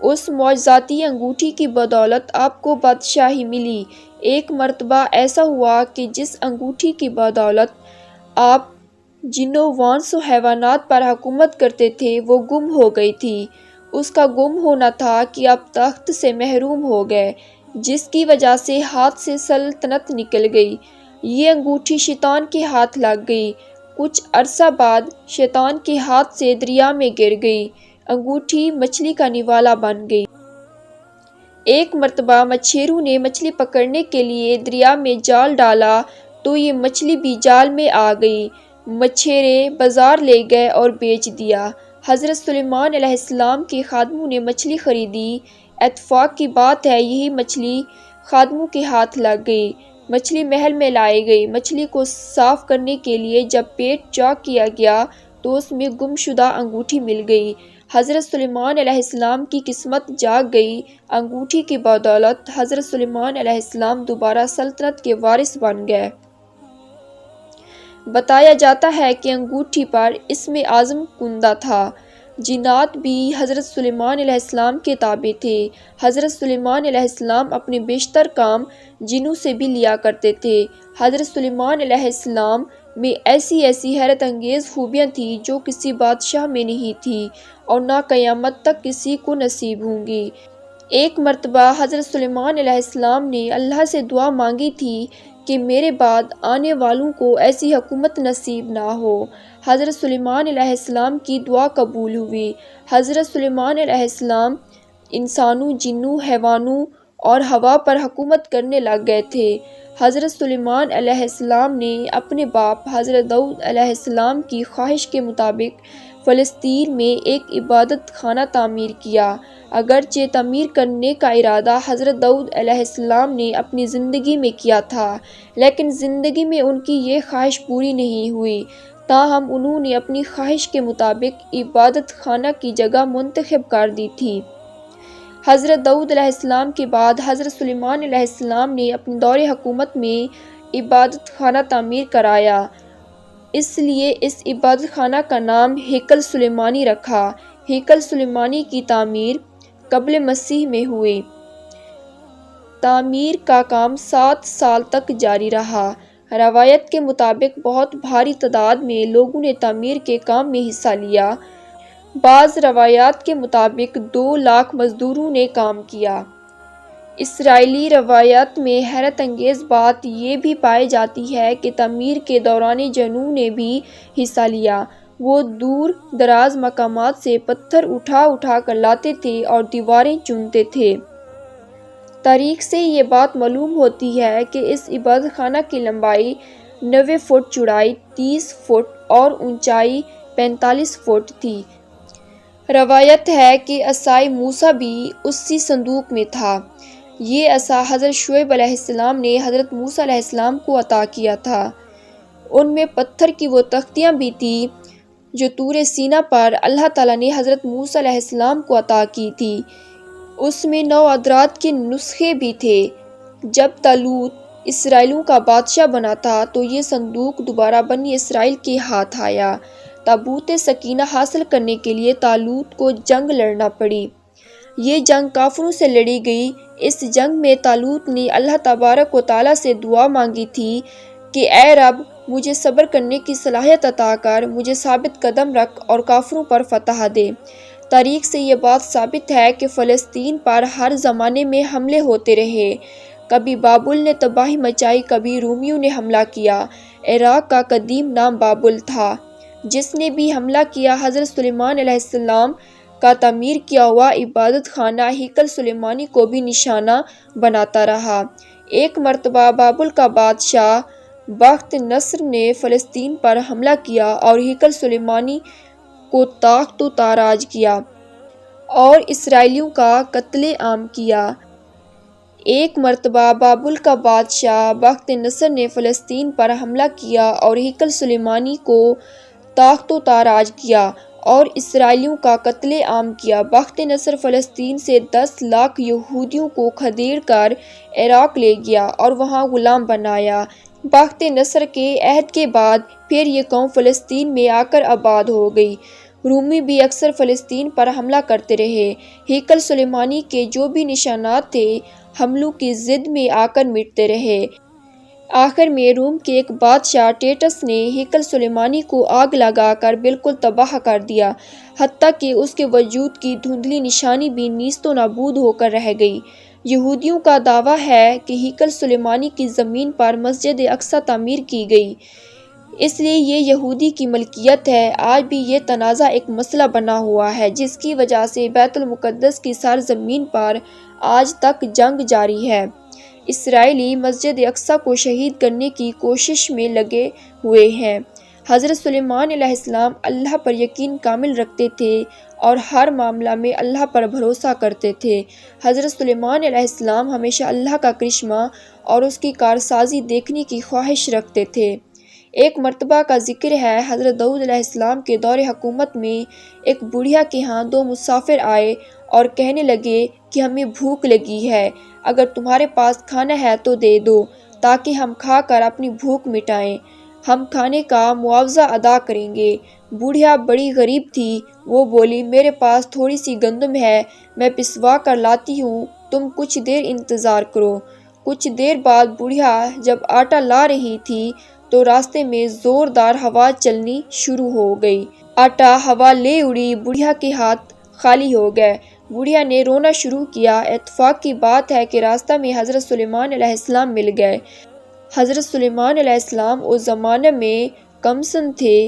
اس معجزاتی انگوٹھی کی بدولت آپ کو بادشاہی ملی۔ ایک مرتبہ ایسا ہوا کہ جس انگوٹھی کی بدولت آپ جنوں وانس و حیوانات پر حکومت کرتے تھے وہ گم ہو گئی تھی۔ اس کا گم ہونا تھا کہ آپ تخت سے محروم ہو گئے، جس کی وجہ سے ہاتھ سے سلطنت نکل گئی۔ یہ انگوٹھی شیطان کے ہاتھ لگ گئی۔ کچھ عرصہ بعد شیطان کے ہاتھ سے دریا میں گر گئی۔ انگوٹھی مچھلی کا نوالا بن گئی۔ ایک مرتبہ مچھیروں نے مچھلی پکڑنے کے لیے دریا میں جال ڈالا تو یہ مچھلی بھی جال میں آ گئی۔ مچھیرے بازار لے گئے اور بیچ دیا۔ حضرت سلیمان علیہ السلام کے خادموں نے مچھلی خریدی۔ اتفاق کی بات ہے یہی مچھلی خادموں کے ہاتھ لگ گئی۔ مچھلی محل میں لائی گئی۔ مچھلی کو صاف کرنے کے لیے جب پیٹ چاک کیا گیا تو اس میں گم شدہ انگوٹھی مل گئی۔ حضرت سلیمان علیہ السلام کی قسمت جاگ گئی۔ انگوٹھی کی بدولت حضرت سلیمان علیہ السلام دوبارہ سلطنت کے وارث بن گئے۔ بتایا جاتا ہے کہ انگوٹھی پر اسم اعظم کندہ تھا۔ جنات بھی حضرت سلیمان علیہ السلام کے تابع تھے۔ حضرت سلیمان علیہ السلام اپنے بیشتر کام جنوں سے بھی لیا کرتے تھے۔ حضرت سلیمان علیہ السلام میں ایسی حیرت انگیز خوبیاں تھیں جو کسی بادشاہ میں نہیں تھیں اور نہ قیامت تک کسی کو نصیب ہوں گی۔ ایک مرتبہ حضرت سلیمان علیہ السلام نے اللہ سے دعا مانگی تھی کہ میرے بعد آنے والوں کو ایسی حکومت نصیب نہ ہو۔ حضرت سلیمان علیہ السلام کی دعا قبول ہوئی۔ حضرت سلیمان علیہ السلام انسانوں، جنوں، حیوانوں اور ہوا پر حکومت کرنے لگ گئے تھے۔ حضرت سلیمان علیہ السلام نے اپنے باپ حضرت داؤد علیہ السلام کی خواہش کے مطابق فلسطین میں ایک عبادت خانہ تعمیر کیا۔ اگرچہ تعمیر کرنے کا ارادہ حضرت داؤد علیہ السلام نے اپنی زندگی میں کیا تھا، لیکن زندگی میں ان کی یہ خواہش پوری نہیں ہوئی۔ تاہم انہوں نے اپنی خواہش کے مطابق عبادت خانہ کی جگہ منتخب کر دی تھی۔ حضرت داؤد علیہ السلام کے بعد حضرت سلیمان علیہ السلام نے اپنے دور حکومت میں عبادت خانہ تعمیر کرایا۔ اس لیے اس عبادت خانہ کا نام ہیکل سلیمانی رکھا۔ ہیکل سلیمانی کی تعمیر قبل مسیح میں ہوئی۔ تعمیر کا کام 7 سال تک جاری رہا۔ روایت کے مطابق بہت بھاری تعداد میں لوگوں نے تعمیر کے کام میں حصہ لیا۔ بعض روایات کے مطابق 2 لاکھ مزدوروں نے کام کیا۔ اسرائیلی روایات میں حیرت انگیز بات یہ بھی پائی جاتی ہے کہ تعمیر کے دوران جنوں نے بھی حصہ لیا۔ وہ دور دراز مقامات سے پتھر اٹھا کر لاتے تھے اور دیواریں چنتے تھے۔ تاریخ سے یہ بات معلوم ہوتی ہے کہ اس عبادت خانہ کی لمبائی 90 فٹ، چوڑائی 30 فٹ اور اونچائی 45 فٹ تھی۔ روایت ہے کہ عصائے موسیٰ بھی اسی صندوق میں تھا۔ یہ عصا حضرت شعیب علیہ السلام نے حضرت موسیٰ علیہ السلام کو عطا کیا تھا۔ ان میں پتھر کی وہ تختیاں بھی تھیں جو طور سینا پر اللہ تعالیٰ نے حضرت موسیٰ علیہ السلام کو عطا کی تھی۔ اس میں 9 عدرات کے نسخے بھی تھے۔ جب طالوت اسرائیلیوں کا بادشاہ بنا تھا تو یہ صندوق دوبارہ بنی اسرائیل کے ہاتھ آیا۔ تابوت سکینہ حاصل کرنے کے لیے طالوت کو جنگ لڑنا پڑی۔ یہ جنگ کافروں سے لڑی گئی۔ اس جنگ میں طالوت نے اللہ تبارک و تعالیٰ سے دعا مانگی تھی کہ اے رب، مجھے صبر کرنے کی صلاحیت عطا کر، مجھے ثابت قدم رکھ اور کافروں پر فتح دے۔ تاریخ سے یہ بات ثابت ہے کہ فلسطین پر ہر زمانے میں حملے ہوتے رہے۔ کبھی بابل نے تباہی مچائی، کبھی رومیوں نے حملہ کیا۔ عراق کا قدیم نام بابل تھا۔ جس نے بھی حملہ کیا حضرت سلیمان علیہ السلام کا تعمیر کیا ہوا عبادت خانہ ہیکل سلیمانی کو بھی نشانہ بناتا رہا۔ ایک مرتبہ بابل کا بادشاہ بخت نصر نے فلسطین پر حملہ کیا اور ہیکل سلیمانی کو تاخت و تاراج کیا اور اسرائیلیوں کا قتل عام کیا۔ ایک مرتبہ بابل کا بادشاہ بخت نصر نے فلسطین پر حملہ کیا اور ہیکل سلیمانی کو تاخت و تاراج کیا اور اسرائیلیوں کا قتل عام کیا۔ بخت نصر فلسطین سے 10 لاکھ یہودیوں کو کھدیڑ کر عراق لے گیا اور وہاں غلام بنایا۔ بخت نصر کے عہد کے بعد پھر یہ قوم فلسطین میں آ کر آباد ہو گئی۔ رومی بھی اکثر فلسطین پر حملہ کرتے رہے۔ ہیکل سلیمانی کے جو بھی نشانات تھے حملوں کی ضد میں آ کر مٹتے رہے۔ آخر میں روم کے ایک بادشاہ ٹیٹس نے ہیکل سلیمانی کو آگ لگا کر بالکل تباہ کر دیا، حتیٰ کہ اس کے وجود کی دھندلی نشانی بھی نیست و نابود ہو کر رہ گئی۔ یہودیوں کا دعویٰ ہے کہ ہیکل سلیمانی کی زمین پر مسجد اقصی تعمیر کی گئی، اس لیے یہ یہودی کی ملکیت ہے۔ آج بھی یہ تنازع ایک مسئلہ بنا ہوا ہے، جس کی وجہ سے بیت المقدس کی سرزمین پر آج تک جنگ جاری ہے۔ اسرائیلی مسجد اقصی کو شہید کرنے کی کوشش میں لگے ہوئے ہیں۔ حضرت سلیمان علیہ السلام اللہ پر یقین کامل رکھتے تھے اور ہر معاملہ میں اللہ پر بھروسہ کرتے تھے۔ حضرت سلیمان علیہ السلام ہمیشہ اللہ کا کرشمہ اور اس کی کارسازی دیکھنے کی خواہش رکھتے تھے۔ ایک مرتبہ کا ذکر ہے، حضرت داؤد علیہ السلام کے دور حکومت میں ایک بڑھیا کے ہاں دو مسافر آئے اور کہنے لگے کہ ہمیں بھوک لگی ہے، اگر تمہارے پاس کھانا ہے تو دے دو تاکہ ہم کھا کر اپنی بھوک مٹائیں، ہم کھانے کا معاوضہ ادا کریں گے۔ بڑھیا بڑی غریب تھی، وہ بولی میرے پاس تھوڑی سی گندم ہے، میں پسوا کر لاتی ہوں، تم کچھ دیر انتظار کرو۔ کچھ دیر بعد بڑھیا جب آٹا لا رہی تھی تو راستے میں زوردار ہوا چلنی شروع ہو گئی، آٹا ہوا لے اڑی، بڑھیا کے ہاتھ خالی ہو گئے۔ بڑھیا نے رونا شروع کیا۔ اتفاق کی بات ہے کہ راستہ میں حضرت سلیمان علیہ السلام مل گئے۔ حضرت سلیمان علیہ السلام اس زمانے میں کم سن تھے۔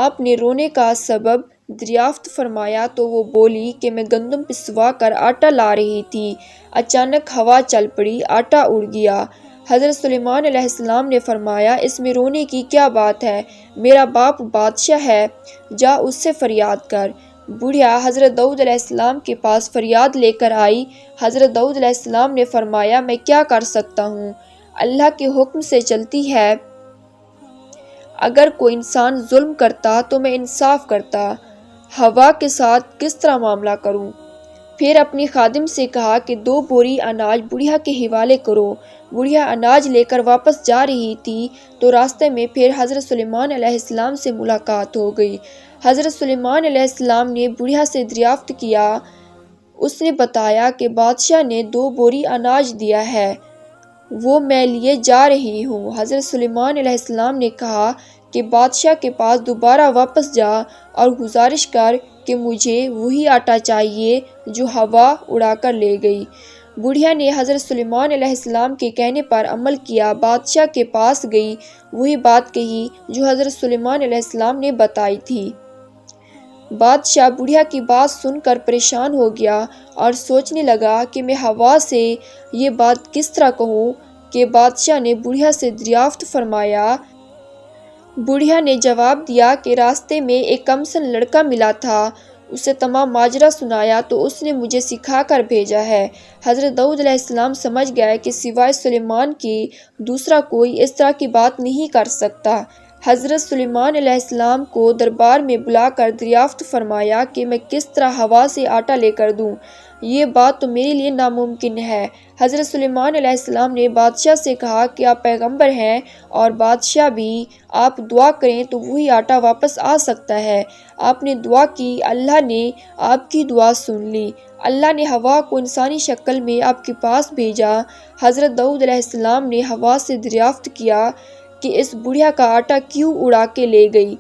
آپ نے رونے کا سبب دریافت فرمایا تو وہ بولی کہ میں گندم پسوا کر آٹا لا رہی تھی، اچانک ہوا چل پڑی، آٹا اڑ گیا۔ حضرت سلیمان علیہ السلام نے فرمایا اس میں رونے کی کیا بات ہے، میرا باپ بادشاہ ہے، جا اس سے فریاد کر۔ بڑھیا حضرت داؤد علیہ السلام کے پاس فریاد لے کر آئی۔ حضرت داؤد علیہ السلام نے فرمایا میں کیا کر سکتا ہوں، اللہ کے حکم سے چلتی ہے، اگر کوئی انسان ظلم کرتا تو میں انصاف کرتا، ہوا کے ساتھ کس طرح معاملہ کروں؟ پھر اپنی خادم سے کہا کہ 2 بوری اناج بڑھیا کے حوالے کرو۔ بڑھیا اناج لے کر واپس جا رہی تھی تو راستے میں پھر حضرت سلیمان علیہ السلام سے ملاقات ہو گئی۔ حضرت سلیمان علیہ السلام نے بڑھیا سے دریافت کیا، اس نے بتایا کہ بادشاہ نے 2 بوری اناج دیا ہے، وہ میں لیے جا رہی ہوں۔ حضرت سلیمان علیہ السلام نے کہا کہ بادشاہ کے پاس دوبارہ واپس جا اور گزارش کر کہ مجھے وہی آٹا چاہیے جو ہوا اڑا کر لے گئی۔ بڑھیا نے حضرت سلیمان علیہ السلام کے کہنے پر عمل کیا، بادشاہ کے پاس گئی، وہی بات کہی جو حضرت سلیمان علیہ السلام نے بتائی تھی۔ بادشاہ بڑھیا کی بات سن کر پریشان ہو گیا اور سوچنے لگا کہ میں ہوا سے یہ بات کس طرح کہوں کہ بادشاہ نے بڑھیا سے دریافت فرمایا۔ بڑھیا نے جواب دیا کہ راستے میں ایک کمسن لڑکا ملا تھا، اسے تمام ماجرا سنایا تو اس نے مجھے سکھا کر بھیجا ہے۔ حضرت داؤد علیہ السلام سمجھ گئے کہ سوائے سلیمان کے دوسرا کوئی اس طرح کی بات نہیں کر سکتا۔ حضرت سلیمان علیہ السلام کو دربار میں بلا کر دریافت فرمایا کہ میں کس طرح ہوا سے آٹا لے کر دوں، یہ بات تو میرے لیے ناممکن ہے۔ حضرت سلیمان علیہ السلام نے بادشاہ سے کہا کہ آپ پیغمبر ہیں اور بادشاہ بھی، آپ دعا کریں تو وہی آٹا واپس آ سکتا ہے۔ آپ نے دعا کی، اللہ نے آپ کی دعا سن لی، اللہ نے ہوا کو انسانی شکل میں آپ کے پاس بھیجا۔ حضرت داؤد علیہ السلام نے ہوا سے دریافت کیا کہ اس بڑھیا کا آٹا کیوں اڑا کے لے گئی؟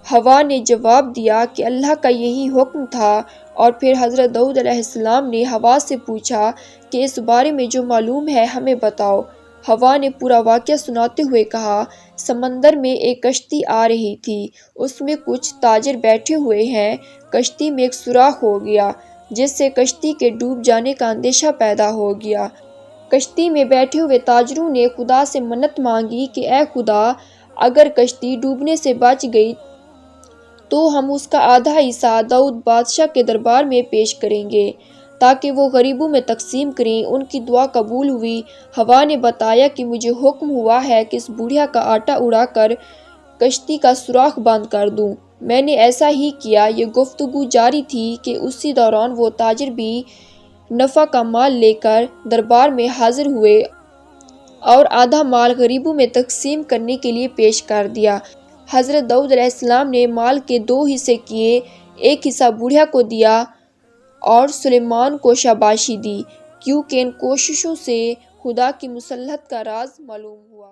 ہوا نے جواب دیا کہ اللہ کا یہی حکم تھا۔ اور پھر حضرت داؤد علیہ السلام نے ہوا سے پوچھا کہ اس بارے میں جو معلوم ہے ہمیں بتاؤ۔ ہوا نے پورا واقعہ سناتے ہوئے کہا، سمندر میں ایک کشتی آ رہی تھی، اس میں کچھ تاجر بیٹھے ہوئے ہیں، کشتی میں ایک سوراخ ہو گیا جس سے کشتی کے ڈوب جانے کا اندیشہ پیدا ہو گیا۔ کشتی میں بیٹھے ہوئے تاجروں نے خدا سے منت مانگی کہ اے خدا، اگر کشتی ڈوبنے سے بچ گئی تو ہم اس کا آدھا حصہ داؤد بادشاہ کے دربار میں پیش کریں گے تاکہ وہ غریبوں میں تقسیم کریں۔ ان کی دعا قبول ہوئی۔ ہوا نے بتایا کہ مجھے حکم ہوا ہے کہ اس بڑھیا کا آٹا اڑا کر کشتی کا سوراخ بند کر دوں، میں نے ایسا ہی کیا۔ یہ گفتگو جاری تھی کہ اسی دوران وہ تاجر بھی نفع کا مال لے کر دربار میں حاضر ہوئے اور آدھا مال غریبوں میں تقسیم کرنے کے لیے پیش کر دیا۔ حضرت داؤد علیہ السلام نے مال کے 2 حصے کیے، ایک حصہ بوڑھیا کو دیا اور سلیمان کو شاباشی دی، کیونکہ ان کوششوں سے خدا کی مصلحت کا راز معلوم ہوا۔